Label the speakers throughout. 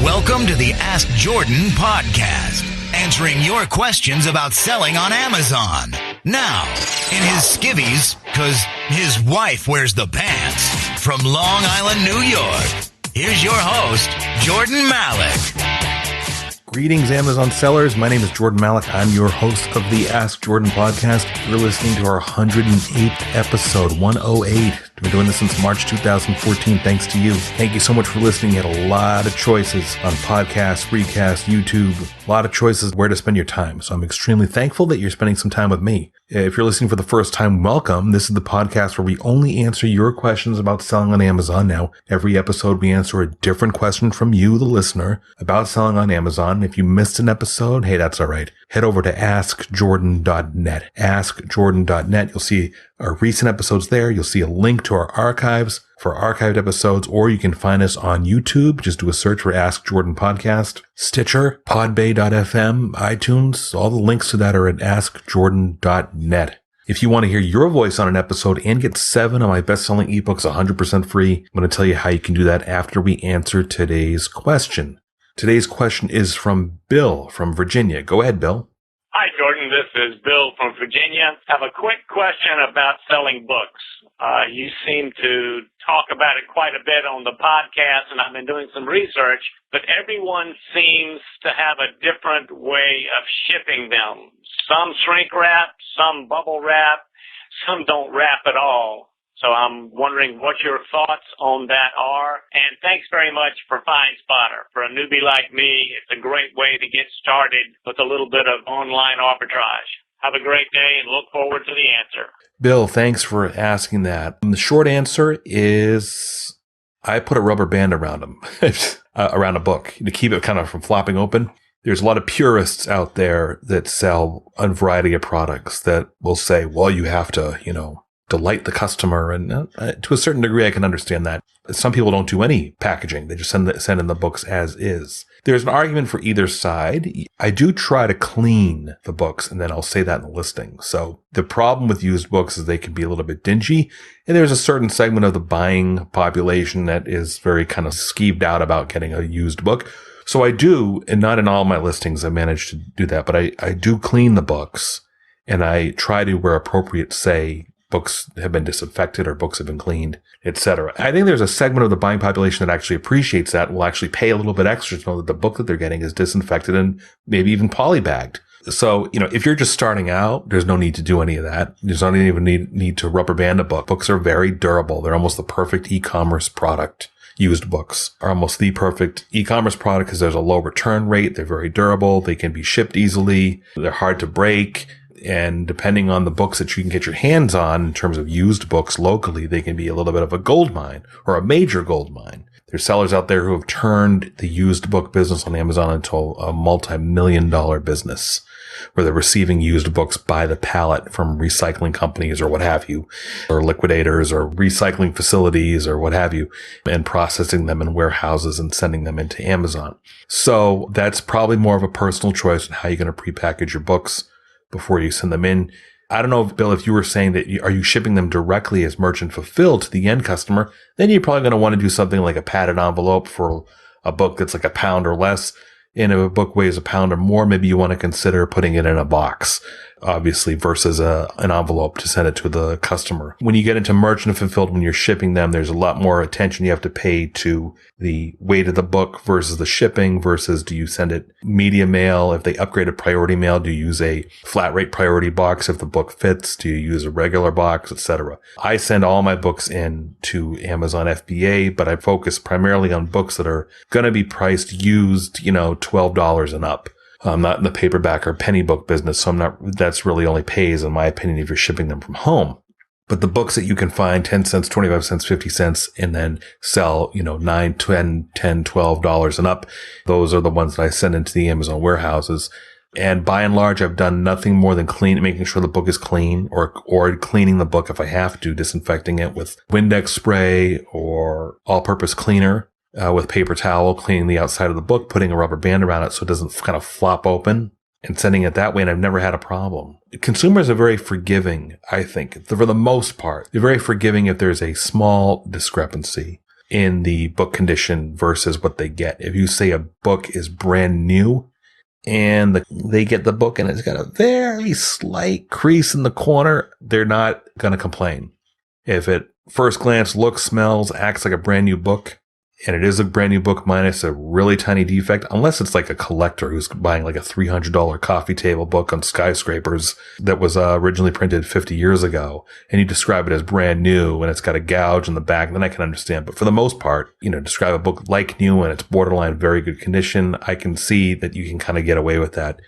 Speaker 1: Welcome to the Ask Jordan podcast, answering your questions about selling on Amazon. Now, in his skivvies, because his wife wears the pants, from Long Island, New York, here's your host, Jordan Malik.
Speaker 2: Greetings, Amazon sellers. My name is Jordan Malik. I'm your host of the Ask Jordan podcast. You're listening to our 108th episode, 108. We've been doing this since March 2014, thanks to you. Thank you so much for listening. You had a lot of choices on podcasts, recast, YouTube, a lot of choices where to spend your time. So I'm extremely thankful that you're spending some time with me. If you're listening for the first time, welcome. This is the podcast where we only answer your questions about selling on Amazon. Now, every episode we answer a different question from you, the listener, about selling on Amazon. If you missed an episode, hey, that's all right. Head over to askjordan.net. Askjordan.net. You'll see our recent episodes there. You'll see a link to our archives for archived episodes, or you can find us on YouTube. Just do a search for Ask Jordan Podcast, Stitcher, Podbay.fm, iTunes. All the links to that are at askjordan.net. If you want to hear your voice on an episode and get 7 of my best-selling ebooks 100% free, I'm going to tell you how you can do that after we answer today's question. Today's question is from Bill from Virginia. Go ahead, Bill.
Speaker 3: Hi, Jordan. This is Bill from Virginia. I have a quick question about selling books. You seem to talk about it quite a bit on the podcast, and I've been doing some research, but everyone seems to have a different way of shipping them. Some shrink wrap, some bubble wrap, some don't wrap at all. So I'm wondering what your thoughts on that are. And thanks very much for Fine Spotter. For a newbie like me, it's a great way to get started with a little bit of online arbitrage. Have a great day and look forward to the answer.
Speaker 2: Bill, thanks for asking that. The short answer is I put a rubber band around them, around a book to keep it kind of from flopping open. There's a lot of purists out there that sell a variety of products that will say, well, you have to, delight the customer. And to a certain degree, I can understand that. Some people don't do any packaging. They just send in the books as is. There's an argument for either side. I do try to clean the books, and then I'll say that in the listing. So the problem with used books is they can be a little bit dingy. And there's a certain segment of the buying population that is very kind of skeeved out about getting a used book. So I do, and not in all my listings I manage to do that, but I do clean the books, and I try to, where appropriate, say books have been disinfected or books have been cleaned, etc. I think there's a segment of the buying population that actually appreciates that, will actually pay a little bit extra to know that the book that they're getting is disinfected and maybe even polybagged. So, if you're just starting out, there's no need to do any of that. There's not even need to rubber band a book. Books are very durable. They're almost the perfect e-commerce product. Used books are almost the perfect e-commerce product because there's a low return rate. They're very durable. They can be shipped easily. They're hard to break. And depending on the books that you can get your hands on in terms of used books locally, they can be a little bit of a gold mine or a major gold mine. There's sellers out there who have turned the used book business on Amazon into a multi-million-dollar business where they're receiving used books by the pallet from recycling companies or what have you, or liquidators or recycling facilities or what have you, and processing them in warehouses and sending them into Amazon. So that's probably more of a personal choice on how you're going to prepackage your books before you send them in. I don't know, Bill, if you were saying that are you shipping them directly as merchant fulfilled to the end customer, then you're probably going to want to do something like a padded envelope for a book that's like a pound or less. And if a book weighs a pound or more, maybe you want to consider putting it in a box, obviously, versus an envelope to send it to the customer. When you get into merchant fulfilled, when you're shipping them, there's a lot more attention you have to pay to the weight of the book versus the shipping versus do you send it media mail? If they upgraded priority mail, do you use a flat rate priority box if the book fits? Do you use a regular box, etc.? I send all my books in to Amazon FBA, but I focus primarily on books that are going to be priced used, $12 and up. I'm not in the paperback or penny book business, so that's really only pays, in my opinion, if you're shipping them from home. But the books that you can find 10 cents, 25 cents, 50 cents, and then sell, $9, $10, $12 and up, those are the ones that I send into the Amazon warehouses. And by and large, I've done nothing more than making sure the book is clean or cleaning the book if I have to, disinfecting it with Windex spray or all-purpose cleaner. With paper towel, cleaning the outside of the book, putting a rubber band around it so it doesn't kind of flop open, and sending it that way, and I've never had a problem. Consumers are very forgiving, I think, for the most part. They're very forgiving if there's a small discrepancy. in the book condition versus what they get. If you say a book is brand new and they get the book and it's got a very slight crease in the corner, they're not going to complain. If it first glance looks, smells, acts like a brand new book, and it is a brand new book minus a really tiny defect, unless it's like a collector who's buying like a $300 coffee table book on skyscrapers that was originally printed 50 years ago, and you describe it as brand new and it's got a gouge in the back, then I can understand. But for the most part, describe a book like new and it's borderline very good condition, I can see that you can kind of get away with that.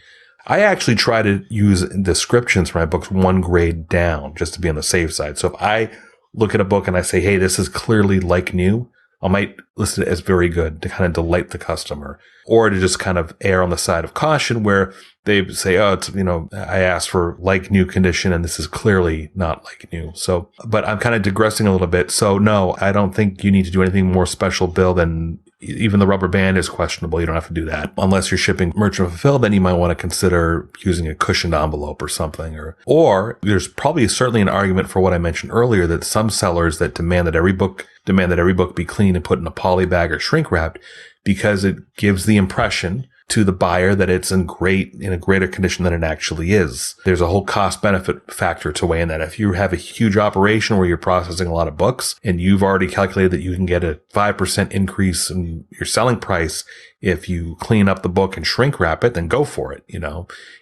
Speaker 2: I actually try to use descriptions for my books one grade down just to be on the safe side. So if I look at a book and I say, hey, this is clearly like new, I might list it as very good to kind of delight the customer, or to just kind of err on the side of caution where they say, oh, it's, I asked for like new condition and this is clearly not like new. So, but I'm kind of digressing a little bit. So no, I don't think you need to do anything more special, Bill, than even the rubber band is questionable. You don't have to do that unless you're shipping merchant fulfilled. Then you might want to consider using a cushioned envelope or something, or there's probably certainly an argument for what I mentioned earlier, that some sellers that demand that every book be clean and put in a poly bag or shrink wrapped, because it gives the impression to the buyer that it's in a greater condition than it actually is. There's a whole cost benefit factor to weigh in that. If you have a huge operation where you're processing a lot of books and you've already calculated that you can get a 5% increase in your selling price if you clean up the book and shrink wrap it, then go for it,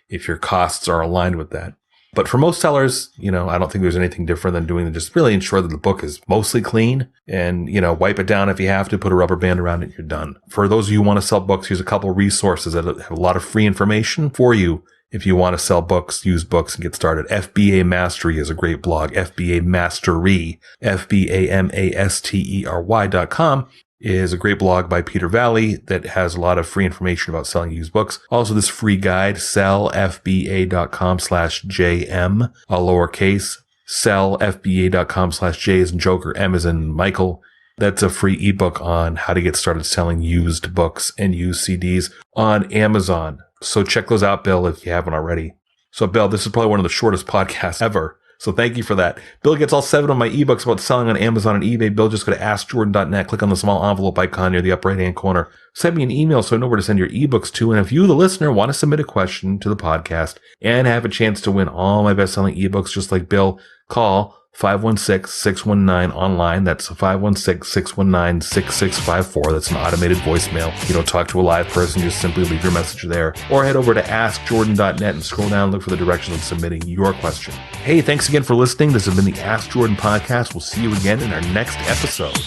Speaker 2: if your costs are aligned with that. But for most sellers, I don't think there's anything different than doing just really ensure that the book is mostly clean and, wipe it down if you have to, put a rubber band around it, you're done. For those of you who want to sell books, here's a couple of resources that have a lot of free information for you if you want to sell books, used books, and get started. FBA Mastery is a great blog. FBA Mastery, FBAMASTERY.com. is a great blog by Peter Valley that has a lot of free information about selling used books. Also, this free guide, sellfba.com/JM, all lowercase, sellfba.com/J as in Joker, M as in Michael. That's a free ebook on how to get started selling used books and used CDs on Amazon. So check those out, Bill, if you haven't already. So, Bill, this is probably one of the shortest podcasts ever. So thank you for that. Bill gets all 7 of my ebooks about selling on Amazon and eBay. Bill, just go to AskJordan.net, click on the small envelope icon near the upper right-hand corner. Send me an email so I know where to send your ebooks to. And if you, the listener, want to submit a question to the podcast and have a chance to win all my best-selling ebooks just like Bill, call 516-619 online. That's 516-619-6654. That's an automated voicemail. You don't talk to a live person, just simply leave your message there. Or head over to AskJordan.net and scroll down, look for the directions on submitting your question. Hey, thanks again for listening. This has been the Ask Jordan podcast. We'll see you again in our next episode.